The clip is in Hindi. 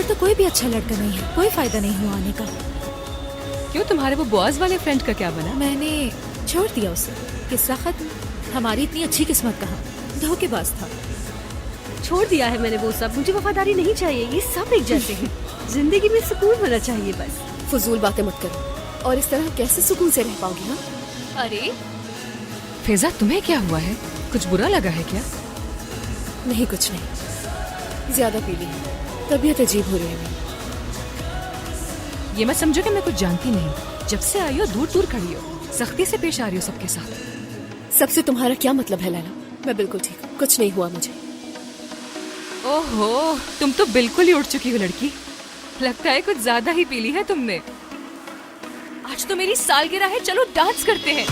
तो कोई भी अच्छा लड़का नहीं है, कोई फायदा नहीं हुआ आने का। क्यों, तुम्हारे वो बॉस वाले फ्रेंड का क्या बना? मैंने छोड़ दिया उसे, किस्सा खत्म। हमारी इतनी अच्छी किस्मत कहाँ, धोखेबाज था। छोड़ दिया है मैंने वो सब। मुझे वफादारी नहीं चाहिए, ये सब एक जैसे हैं। जिंदगी में सुकून होना चाहिए बस। फजूल बातें मत करो, और इस तरह कैसे सुकून से रह पाओगी? हाँ, अरे फिजा, तुम्हें क्या हुआ है? कुछ बुरा लगा है क्या? नहीं कुछ नहीं, ज्यादा पी ली है, तबीयत अजीब हो रही है मेरी। ये मत समझो कि मैं कुछ जानती नहीं। जब से आई हो दूर दूर खड़ी हो, सख्ती से पेश आ रही हो सबके साथ। सबसे तुम्हारा क्या मतलब है लैला? मैं बिल्कुल ठीक हूँ, कुछ नहीं हुआ मुझे। ओहो, तुम तो बिल्कुल ही उठ चुकी हो लड़की। लगता है कुछ ज्यादा ही पी ली है तुमने। आज तो मेरी सालगिरह है, चलो डांस करते हैं।